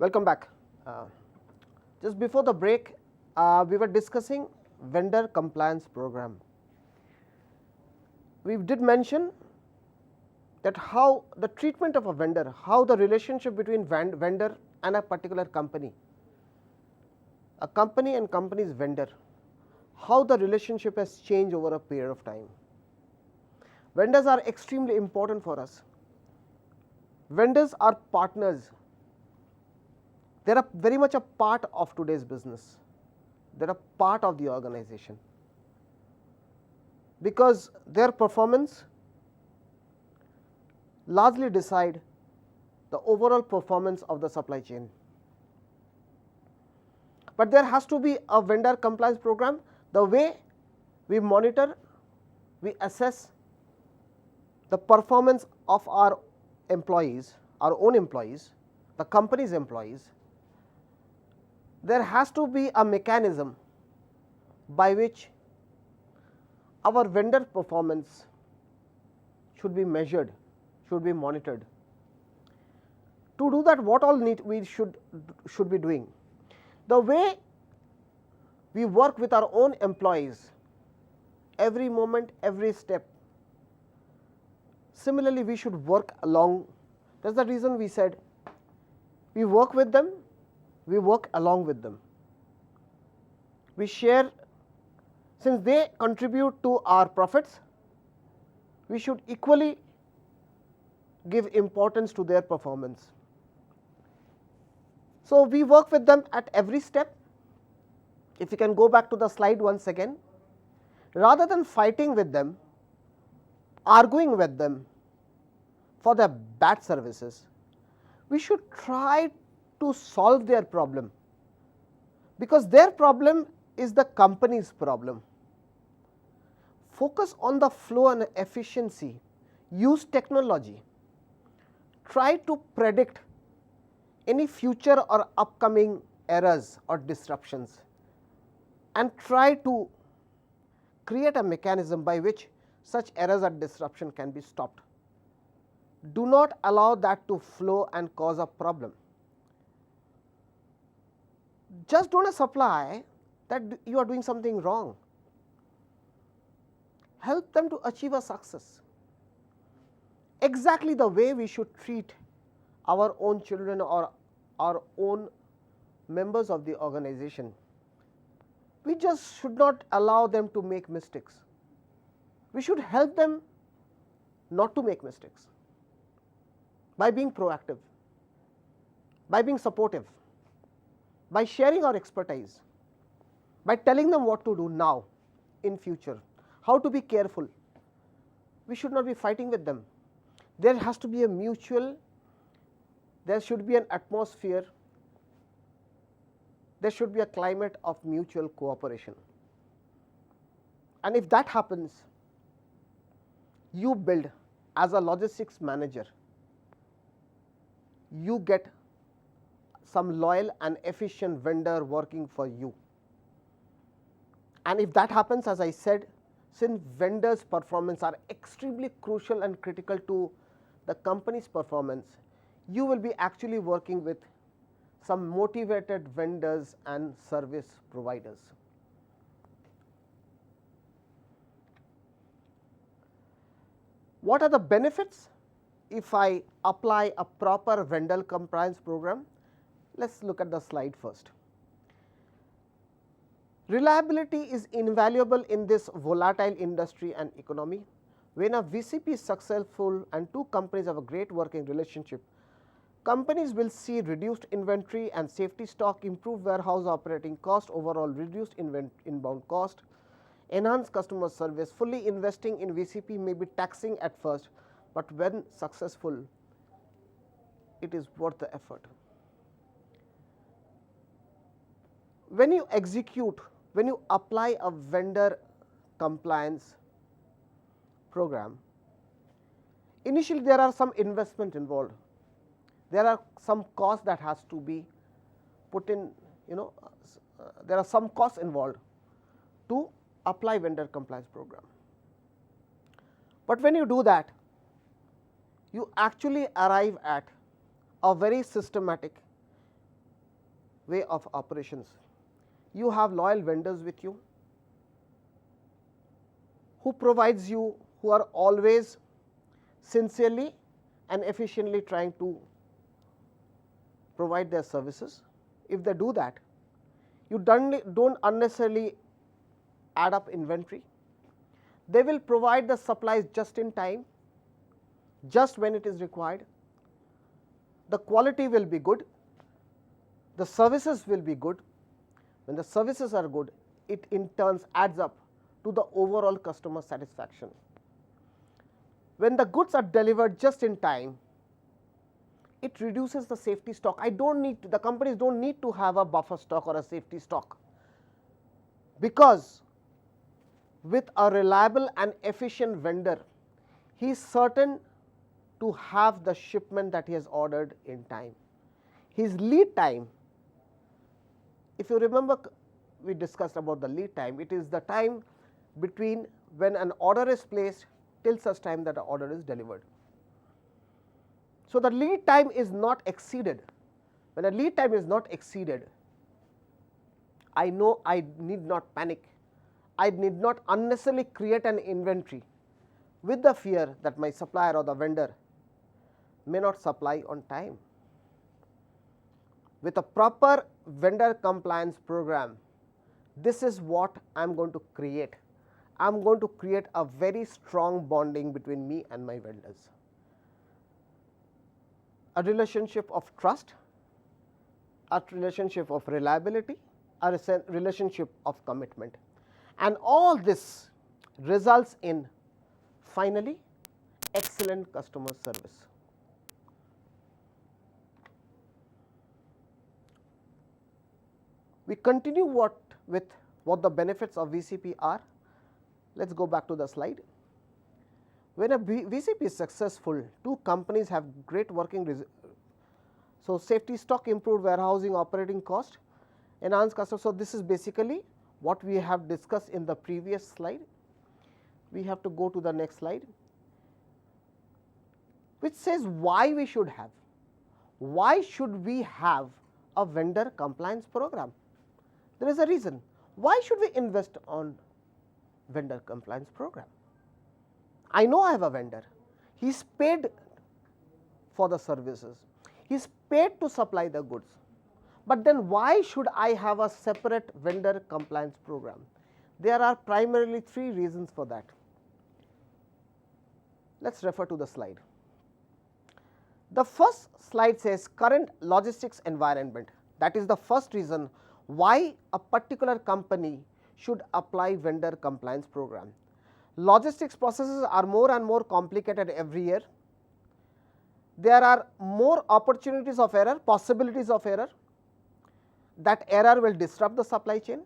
Welcome back. Uh, just before the break, we were discussing vendor compliance program. We did mention that how the treatment of a vendor, how the relationship between vendor and a particular company, a company and company's vendor, how the relationship has changed over a period of time. Vendors are extremely important for us. Vendors are partners. They are very much a part of today's business. They are a part of the organization because their performance largely decide the overall performance of the supply chain. But there has to be a vendor compliance program. The way we monitor, we assess the performance of our employees, our own employees, the company's employees, there has to be a mechanism by which our vendor performance should be measured, should be monitored. To do that, what all we should be doing? The way we work with our own employees, every moment, every step. Similarly, we should work along. That's the reason we said we work with them, we work along with them. We share, since they contribute to our profits, we should equally give importance to their performance. So, we work with them at every step. If you can go back to the slide once again, rather than fighting with them, arguing with them for their bad services, we should try to solve their problem, because their problem is the company's problem. Focus on the flow and efficiency, use technology, try to predict any future or upcoming errors or disruptions, and try to create a mechanism by which such errors or disruption can be stopped. Do not allow that to flow and cause a problem. Just don't supply that you are doing something wrong. Help them to achieve a success. Exactly the way we should treat our own children or our own members of the organization. We just should not allow them to make mistakes. We should help them not to make mistakes by being proactive, by being supportive, by sharing our expertise, by telling them what to do now, in future, how to be careful. We should not be fighting with them. There has to be a mutual, there should be an atmosphere, there should be a climate of mutual cooperation. And if that happens, you build, as a logistics manager, you get some loyal and efficient vendor working for you. And if that happens, as I said, since vendors' performance are extremely crucial and critical to the company's performance, you will be actually working with some motivated vendors and service providers. What are the benefits if I apply a proper vendor compliance program? Let's look at the slide first. Reliability is invaluable in this volatile industry and economy. When a VCP is successful and two companies have a great working relationship, companies will see reduced inventory and safety stock, improved warehouse operating cost, overall reduced inbound cost, enhanced customer service. Fully investing in VCP may be taxing at first, but when successful, it is worth the effort. When you execute, when you apply a vendor compliance program, initially there are some investment involved. There are some costs that has to be put in, there are some costs involved to apply vendor compliance program. But when you do that, you actually arrive at a very systematic, way of operations. You have loyal vendors with you who provides you, who are always sincerely and efficiently trying to provide their services. If they do that, you don't unnecessarily add up inventory. They will provide the supplies just in time, just when it is required. The quality will be good, the services will be good. When the services are good, it in turn adds up to the overall customer satisfaction. When the goods are delivered just in time, it reduces the safety stock. The companies don't need to have a buffer stock or a safety stock, because with a reliable and efficient vendor, he is certain to have the shipment that he has ordered in time. His lead time, if you remember, we discussed about the lead time. It is the time between when an order is placed till such time that the order is delivered. So, the lead time is not exceeded. When a lead time is not exceeded, I know I need not panic. I need not unnecessarily create an inventory with the fear that my supplier or the vendor may not supply on time. With a proper vendor compliance program, this is what I am going to create. I am going to create a very strong bonding between me and my vendors. A relationship of trust, a relationship of reliability, a relationship of commitment. And all this results in finally excellent customer service. We continue with what the benefits of VCP are. Let us go back to the slide. When a VCP is successful, two companies have great working results. So, safety stock, improved warehousing operating cost, enhanced customer. So, this is basically what we have discussed in the previous slide. We have to go to the next slide, which says why we should have. Why should we have a vendor compliance program? There is a reason. Why should we invest on vendor compliance program? I know I have a vendor. He is paid for the services. He is paid to supply the goods. But then why should I have a separate vendor compliance program? There are primarily three reasons for that. Let us refer to the slide. The first slide says current logistics environment. That is the first reason why a particular company should apply vendor compliance program. Logistics processes are more and more complicated every year. There are more opportunities of error, possibilities of error. That error will disrupt the supply chain.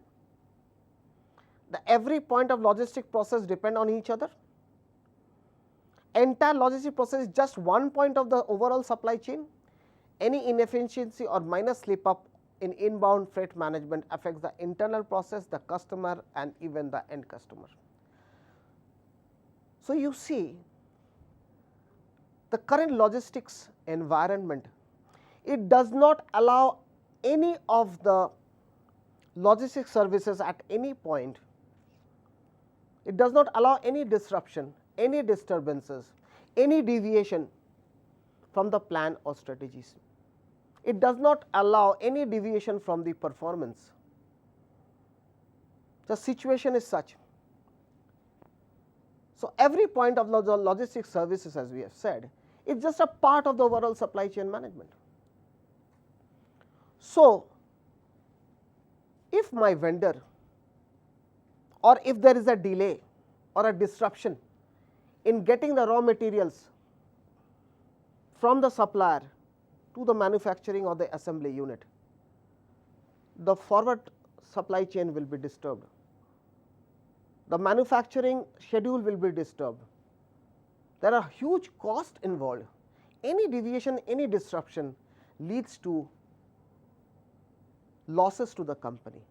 Every point of logistic process depend on each other. Entire logistic process is just one point of the overall supply chain. Any inefficiency or minor slip up in inbound freight management affects the internal process, the customer, and even the end customer. So, you see the current logistics environment, it does not allow any of the logistics services at any point. It does not allow any disruption, any disturbances, any deviation from the plan or strategies. It does not allow any deviation from the performance. The situation is such. So, every point of the logistics services, as we have said, is just a part of the overall supply chain management. So, if my vendor, or if there is a delay or a disruption in getting the raw materials from the supplier to the manufacturing or the assembly unit, the forward supply chain will be disturbed. The manufacturing schedule will be disturbed. There are huge costs involved. Any deviation, any disruption leads to losses to the company.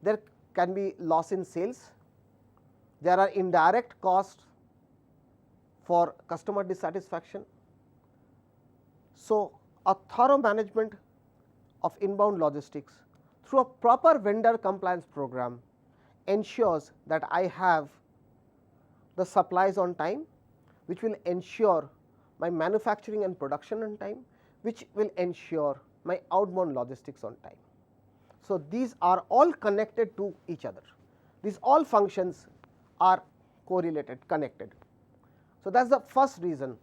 There can be loss in sales. There are indirect costs for customer dissatisfaction. So, a thorough management of inbound logistics through a proper vendor compliance program ensures that I have the supplies on time, which will ensure my manufacturing and production on time, which will ensure my outbound logistics on time. So, these are all connected to each other. These all functions are correlated, connected. So, that is the first reason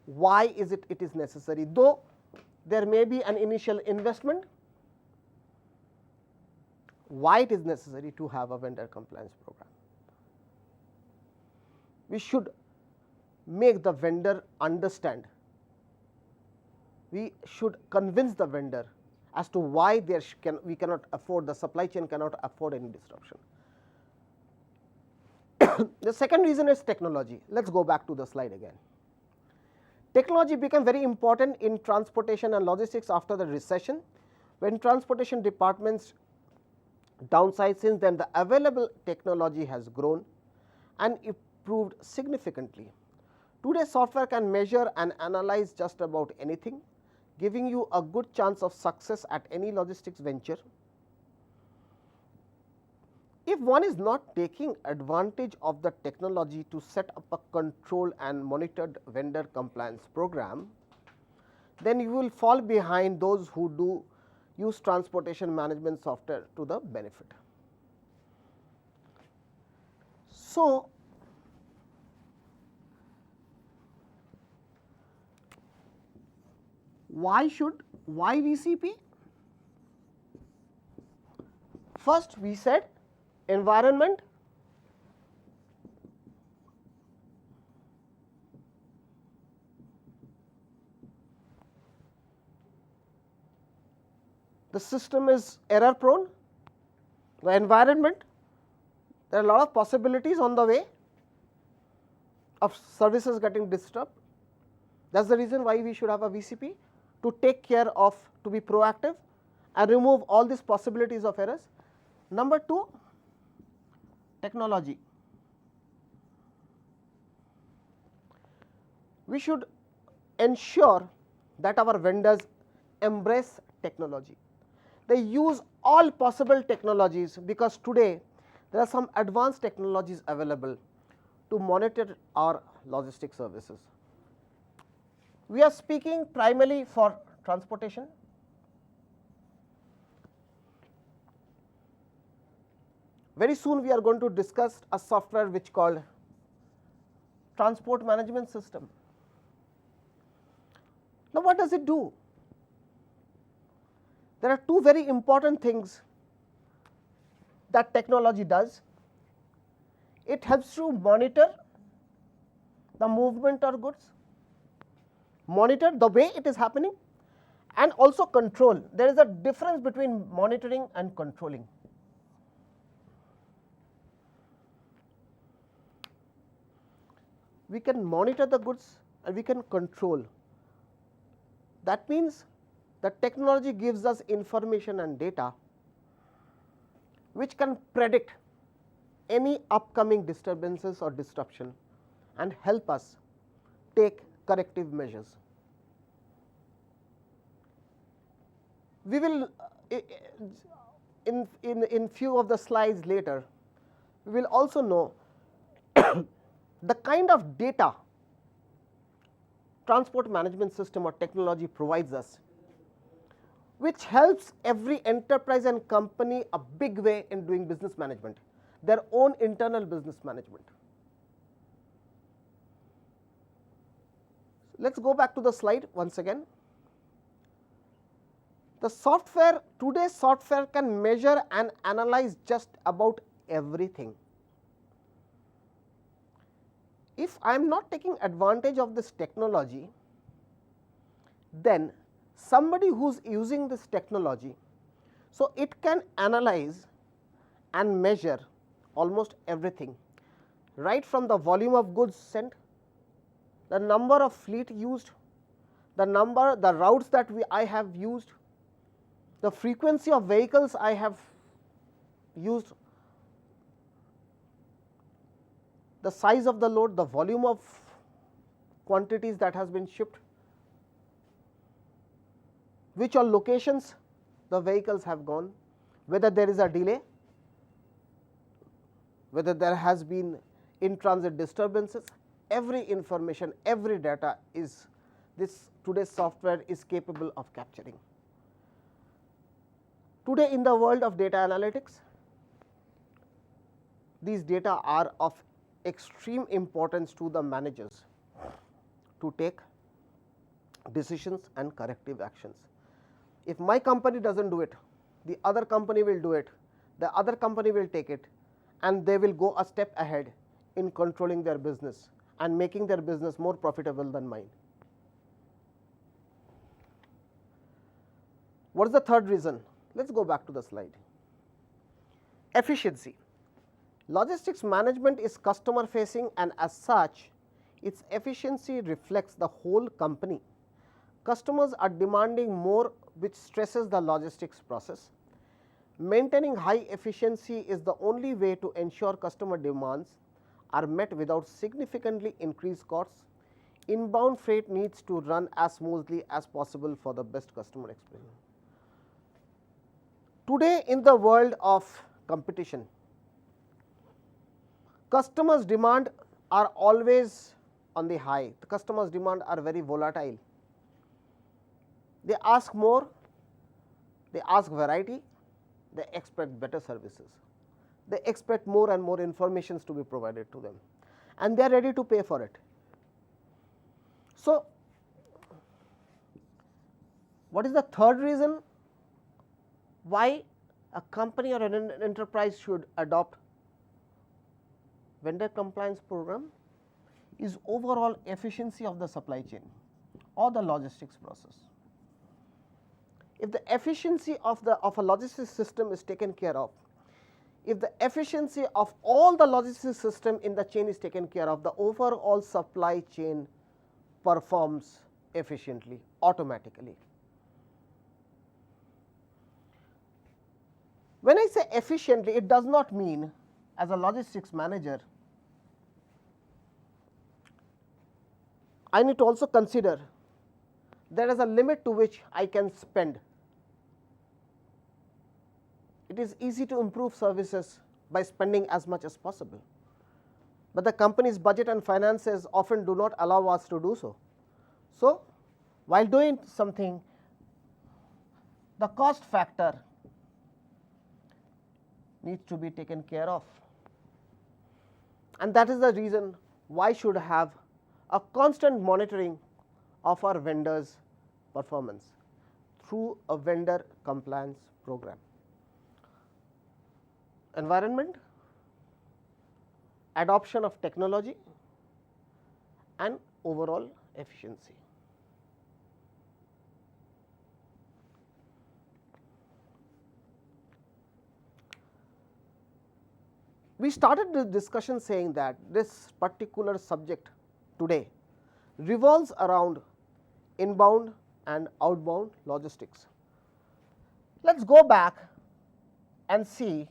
why is it is necessary, though there may be an initial investment, why it is necessary to have a vendor compliance program. We should make the vendor understand, we should convince the vendor as to why we cannot afford, the supply chain cannot afford any disruption. The second reason is technology. Let us go back to the slide again. Technology became very important in transportation and logistics after the recession, when transportation departments downsized. Since then, the available technology has grown and improved significantly. Today, software can measure and analyze just about anything, giving you a good chance of success at any logistics venture. If one is not taking advantage of the technology to set up a controlled and monitored vendor compliance program, then you will fall behind those who do use transportation management software to the benefit. So, why VCP? First, we said environment, the system is error prone, the environment, there are a lot of possibilities on the way of services getting disturbed. That is the reason why we should have a VCP, to take care of, to be proactive and remove all these possibilities of errors. Number 2, technology. We should ensure that our vendors embrace technology. They use all possible technologies, because today there are some advanced technologies available to monitor our logistics services. We are speaking primarily for transportation. Very soon we are going to discuss a software which called transport management system. Now, what does it do? There are two very important things that technology does. It helps to monitor the movement of goods, monitor the way it is happening, and also control. There is a difference between monitoring and controlling. We can monitor the goods and we can control. That means the technology gives us information and data which can predict any upcoming disturbances or disruption and help us take corrective measures. We will in few of the slides later, we will also know the kind of data transport management system or technology provides us, which helps every enterprise and company a big way in doing business management, their own internal business management. Let us go back to the slide once again. The software, today's software can measure and analyze just about everything. If I am not taking advantage of this technology, then somebody who is using this technology, so it can analyze and measure almost everything, right from the volume of goods sent, the number of fleet used, the routes that I have used, the frequency of vehicles I have used, the size of the load, the volume of quantities that has been shipped, which all locations the vehicles have gone, whether there is a delay, whether there has been in transit disturbances, every information, every data is this today's software is capable of capturing. Today in the world of data analytics, these data are of extreme importance to the managers to take decisions and corrective actions. If my company does not do it, the other company will do it, the other company will take it, and they will go a step ahead in controlling their business and making their business more profitable than mine. What is the third reason? Let us go back to the slide. Efficiency. Logistics management is customer facing, and as such its efficiency reflects the whole company. Customers are demanding more, which stresses the logistics process. Maintaining high efficiency is the only way to ensure customer demands are met without significantly increased costs. Inbound freight needs to run as smoothly as possible for the best customer experience. Today in the world of competition, customers' demand are always on the high. The customers' demand are very volatile. They ask more, they ask variety, they expect better services, they expect more and more informations to be provided to them, and they are ready to pay for it. So, what is the third reason why a company or an enterprise should adopt vendor compliance program? Is overall efficiency of the supply chain or the logistics process. If the efficiency of a logistics system is taken care of, if the efficiency of all the logistics system in the chain is taken care of, the overall supply chain performs efficiently, automatically. When I say efficiently, it does not mean as a logistics manager I need to also consider there is a limit to which I can spend. It is easy to improve services by spending as much as possible, but the company's budget and finances often do not allow us to do so. So, while doing something, the cost factor needs to be taken care of, and that is the reason why should have a constant monitoring of our vendors' performance through a vendor compliance program. Environment, adoption of technology, and overall efficiency. We started the discussion saying that this particular subject today revolves around inbound and outbound logistics. Let us go back and see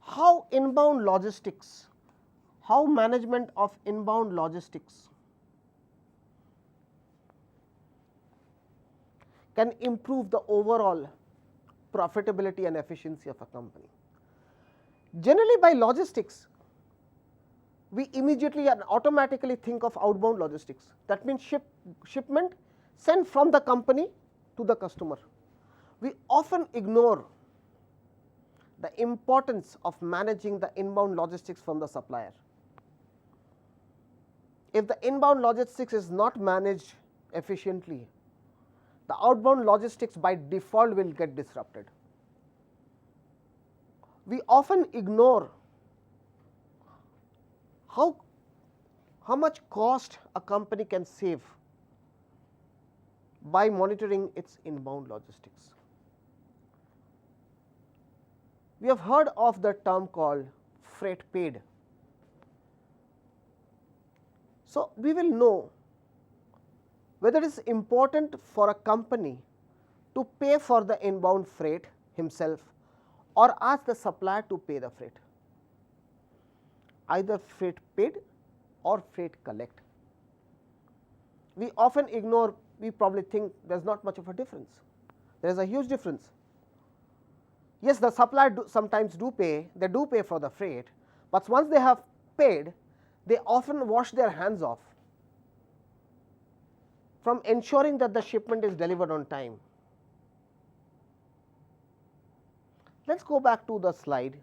how inbound logistics, how management of inbound logistics can improve the overall profitability and efficiency of a company. Generally, by logistics, we immediately and automatically think of outbound logistics. That means shipment sent from the company to the customer. We often ignore the importance of managing the inbound logistics from the supplier. If the inbound logistics is not managed efficiently, the outbound logistics by default will get disrupted. We often ignore how much cost a company can save by monitoring its inbound logistics. We have heard of the term called freight paid. So, we will know whether it is important for a company to pay for the inbound freight himself or ask the supplier to pay the freight, either freight paid or freight collect. We often ignore we probably think there is not much of a difference. There is a huge difference. Yes, the supplier sometimes do pay, they do pay for the freight, but once they have paid, they often wash their hands off from ensuring that the shipment is delivered on time. Let us go back to the slide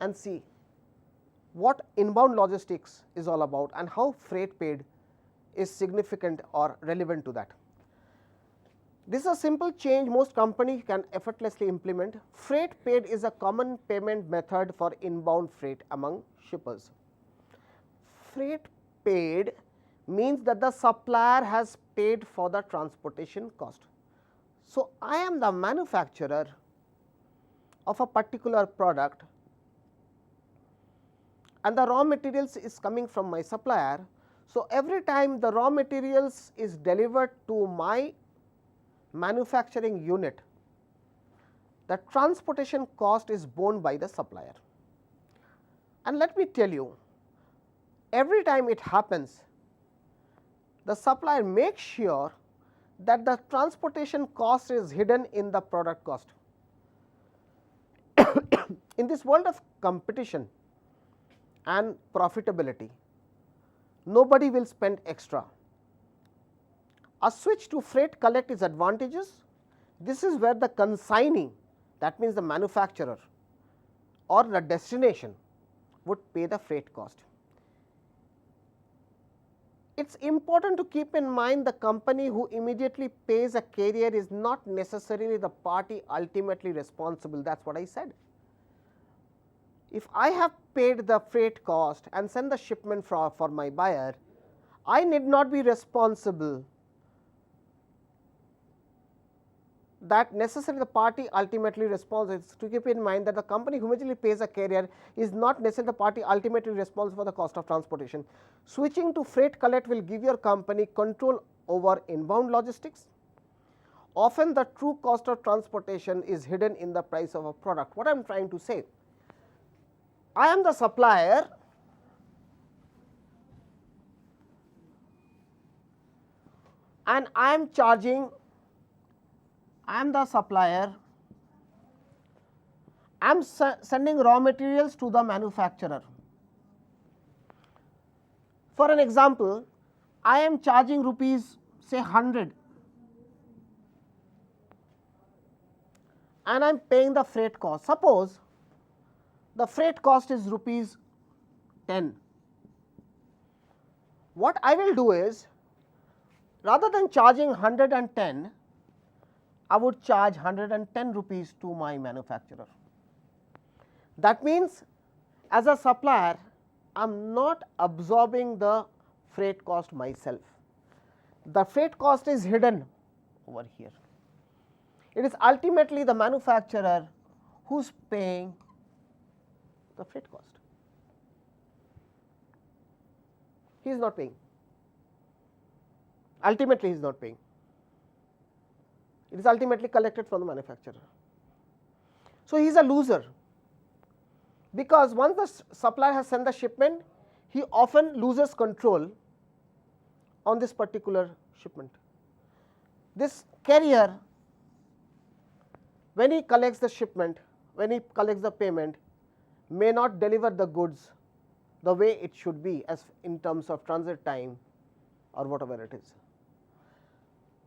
and see what inbound logistics is all about and how freight paid is significant or relevant to that. This is a simple change most companies can effortlessly implement. Freight paid is a common payment method for inbound freight among shippers. Freight paid means that the supplier has paid for the transportation cost. So, I am the manufacturer of a particular product and the raw materials is coming from my supplier. So, every time the raw materials is delivered to my manufacturing unit, the transportation cost is borne by the supplier. And let me tell you, every time it happens, the supplier makes sure that the transportation cost is hidden in the product cost. In this world of competition and profitability, nobody will spend extra. A switch to freight collect is advantageous. This is where the consignee, that means the manufacturer or the destination, would pay the freight cost. It is important to keep in mind the company who immediately pays a carrier is not necessarily the party ultimately responsible. That is what I said. If I have paid the freight cost and send the shipment for my buyer, I need not be responsible that necessarily the party ultimately responsible. To keep in mind that the company who immediately pays a carrier is not necessarily the party ultimately responsible for the cost of transportation. Switching to freight collect will give your company control over inbound logistics. Often the true cost of transportation is hidden in the price of a product. What I am trying to say, I am the supplier and I am charging, I am the supplier, I am sending raw materials to the manufacturer. For an example, I am charging rupees say 100 and I am paying the freight cost. Suppose the freight cost is rupees 10. What I will do is, rather than charging 110, I would charge 110 rupees to my manufacturer. That means, as a supplier, I am not absorbing the freight cost myself. The freight cost is hidden over here. It is ultimately the manufacturer who is paying the freight cost. He is not paying. Ultimately, he is not paying. It is ultimately collected from the manufacturer. So, he is a loser, because once the supplier has sent the shipment, he often loses control on this particular shipment. This carrier, when he collects the shipment, when he collects the payment, may not deliver the goods the way it should be as in terms of transit time or whatever it is.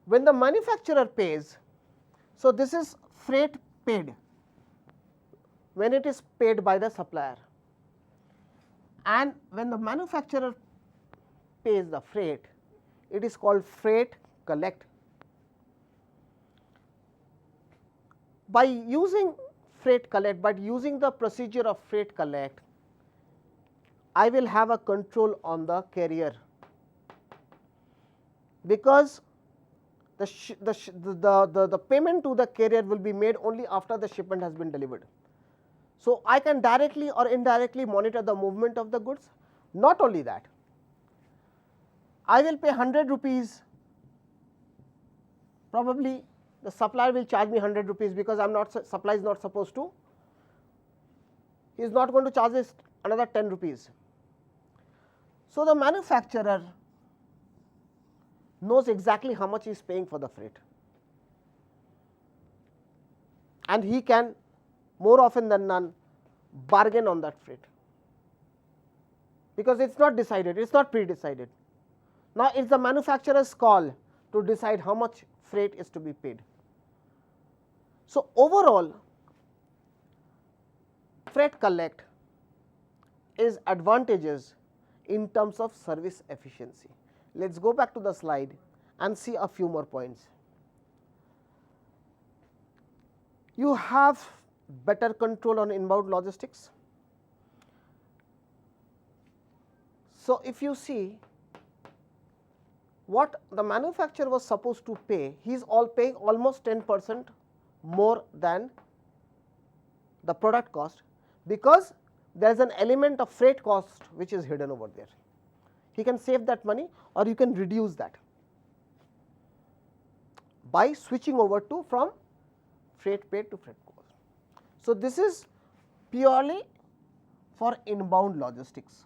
When the manufacturer pays, so this is freight paid, when it is paid by the supplier, and when the manufacturer pays the freight, it is called freight collect. By using freight collect, by using the procedure of freight collect, I will have a control on the carrier, because the payment to the carrier will be made only after the shipment has been delivered. So, I can directly or indirectly monitor the movement of the goods. Not only that, I will pay 100 rupees, probably the supplier will charge me 100 rupees, because I am not, supplier is not supposed to, he is not going to charge us another 10 rupees. So, the manufacturer knows exactly how much he is paying for the freight, and he can more often than none bargain on that freight, because it is not decided, it is not pre-decided. Now, it is the manufacturer's call to decide how much freight is to be paid. So, overall freight collect is advantageous in terms of service efficiency. Let us go back to the slide and see a few more points. You have better control on inbound logistics. So, if you see what the manufacturer was supposed to pay, he is all paying almost 10% more than the product cost, because there is an element of freight cost which is hidden over there. He can save that money, or you can reduce that by switching over to from freight paid to freight cost. So, this is purely for inbound logistics.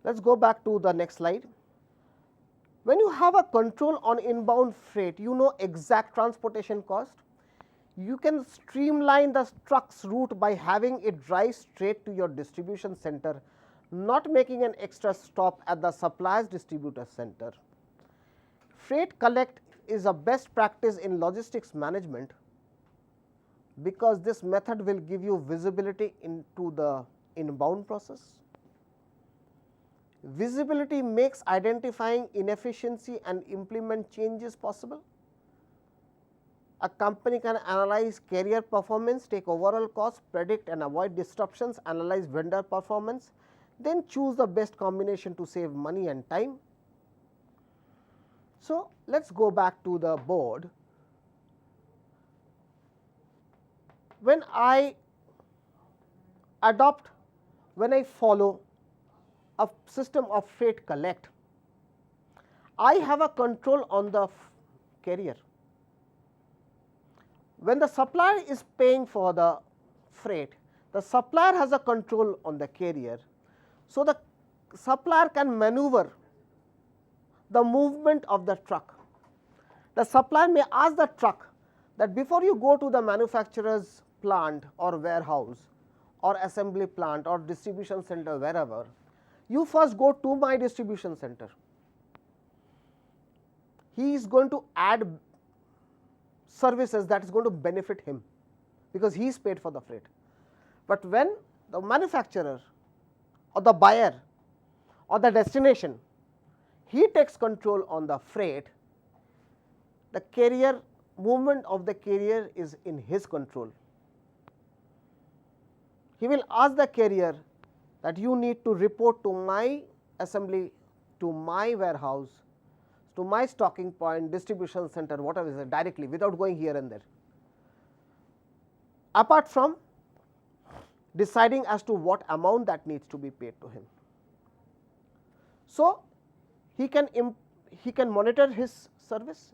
Let us go back to the next slide. When you have a control on inbound freight, you know exact transportation cost. You can streamline the truck's route by having it drive straight to your distribution center, not making an extra stop at the supplier's distributor center. Freight collect is a best practice in logistics management, because this method will give you visibility into the inbound process. Visibility makes identifying inefficiency and implement changes possible. A company can analyze carrier performance, take overall cost, predict and avoid disruptions, analyze vendor performance, then choose the best combination to save money and time. So, let us go back to the board. When I follow a system of freight collect, I have a control on the carrier. When the supplier is paying for the freight, the supplier has a control on the carrier. So, the supplier can maneuver the movement of the truck. The supplier may ask the truck that before you go to the manufacturer's plant or warehouse or assembly plant or distribution center, wherever, you first go to my distribution center. He is going to add services that is going to benefit him, because he is paid for the freight. But when the manufacturer or the buyer or the destination, he takes control on the freight, the carrier movement of the carrier is in his control. He will ask the carrier that you need to report to my assembly, to my warehouse, to my stocking point, distribution center, whatever is it, directly, without going here and there, apart from deciding as to what amount that needs to be paid to him. So, he can monitor his service.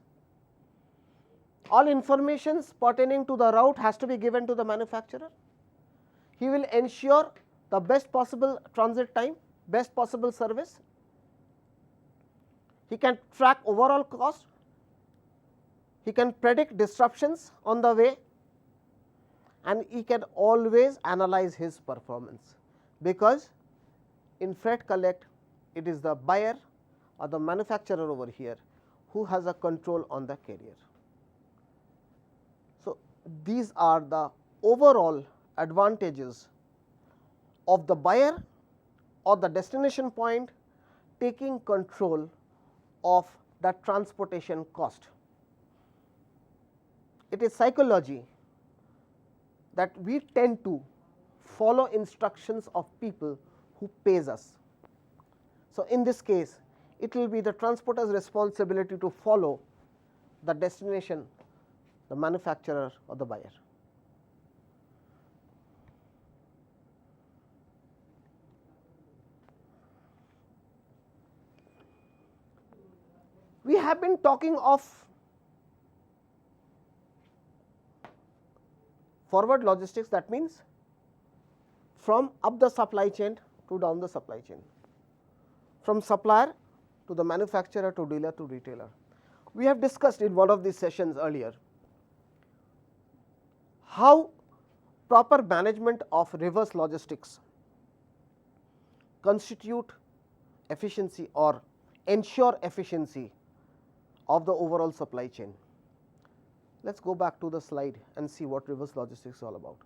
All informations pertaining to the route has to be given to the manufacturer. He will ensure the best possible transit time, best possible service. He can track overall cost. He can predict disruptions on the way, and he can always analyze his performance, because in freight collect it is the buyer or the manufacturer over here who has a control on the carrier. So, these are the overall advantages of the buyer or the destination point taking control of the transportation cost. It is psychology that we tend to follow instructions of people who pays us. So, in this case, it will be the transporter's responsibility to follow the destination, the manufacturer or the buyer. We have been talking of Forward logistics, that means from up the supply chain to down the supply chain, from supplier to the manufacturer to dealer to retailer. We have discussed in one of these sessions earlier how proper management of reverse logistics constitute efficiency or ensure efficiency of the overall supply chain. Let us go back to the slide and see what reverse logistics is all about.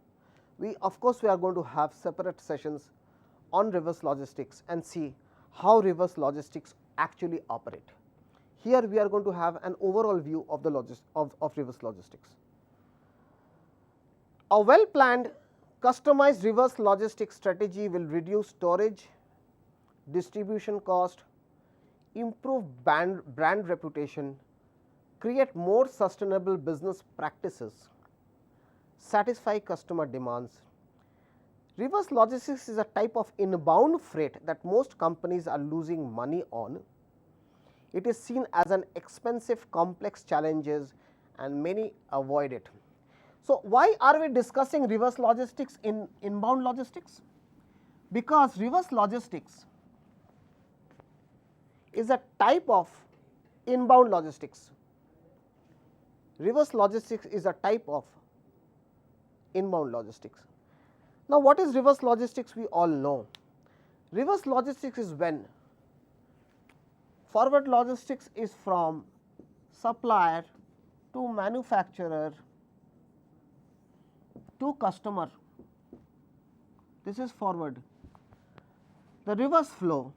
Of course, we are going to have separate sessions on reverse logistics and see how reverse logistics actually operate. Here we are going to have an overall view of the reverse logistics. A well planned customized reverse logistics strategy will reduce storage, distribution cost, improve brand reputation, create more sustainable business practices, satisfy customer demands. Reverse logistics is a type of inbound freight that most companies are losing money on. It is seen as an expensive, complex challenges and many avoid it. So, why are we discussing reverse logistics in inbound logistics? Because reverse logistics is a type of inbound logistics. Reverse logistics is a type of inbound logistics. Now, what is reverse logistics? We all know. Reverse logistics is when forward logistics is from supplier to manufacturer to customer. This is forward. The reverse flow.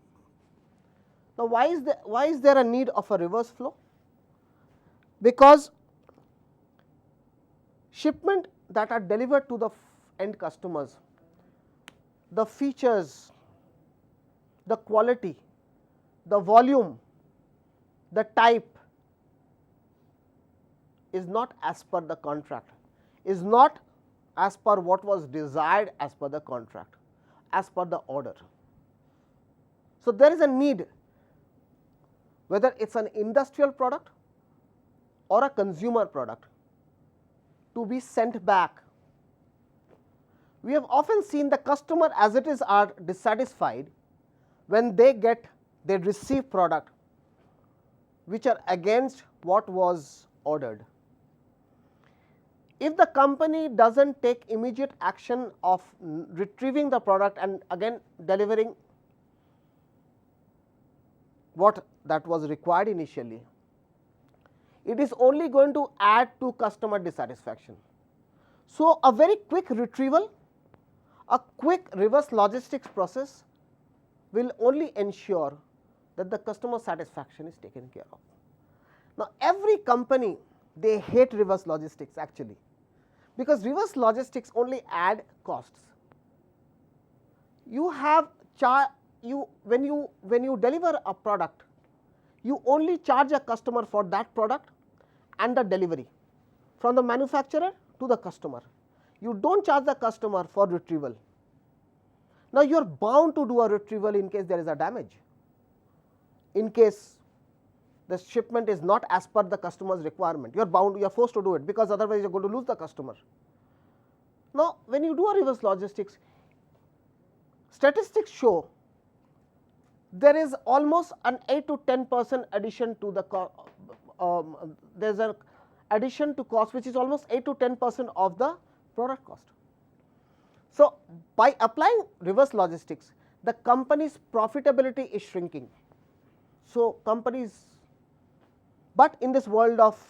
Now, why is there a need of a reverse flow? Because shipment that are delivered to the end customers, the features, the quality, the volume, the type is not as per the contract, is not as per what was desired as per the contract, as per the order. So, there is a need, whether it is an industrial product or a consumer product, to be sent back. We have often seen the customer as it is are dissatisfied when they receive product which are against what was ordered. If the company does not take immediate action of retrieving the product and again delivering what that was required initially, it is only going to add to customer dissatisfaction. So, a very quick retrieval, a quick reverse logistics process will only ensure that the customer satisfaction is taken care of. Now, every company, they hate reverse logistics actually, because reverse logistics only add costs. You have when you deliver a product, you only charge a customer for that product and the delivery from the manufacturer to the customer. You do not charge the customer for retrieval. Now, you are bound to do a retrieval in case there is a damage, in case the shipment is not as per the customer's requirement. You are bound, you are forced to do it, because otherwise you are going to lose the customer. Now, when you do a reverse logistics, statistics show there is almost an 8 to 10% addition to the there is an addition to cost which is almost 8 to 10% of the product cost. So, by applying reverse logistics, the company's profitability is shrinking. So, companies, but in this world of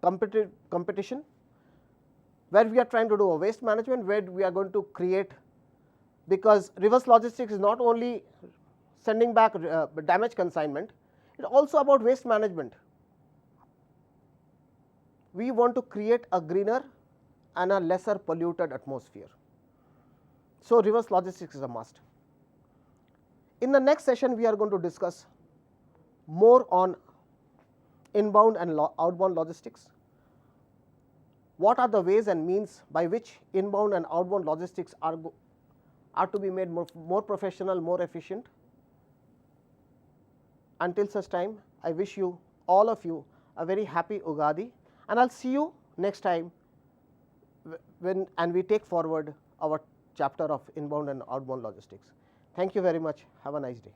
competition, where we are trying to do a waste management, where we are going to create, because reverse logistics is not only sending back damage consignment, it is also about waste management. We want to create a greener and a lesser polluted atmosphere. So, reverse logistics is a must. In the next session, we are going to discuss more on inbound and outbound logistics. What are the ways and means by which inbound and outbound logistics are to be made more professional, more efficient? Until such time, I wish you, all of you, a very happy Ugadi, and I will see you next time and we take forward our chapter of inbound and outbound logistics. Thank you very much. Have a nice day.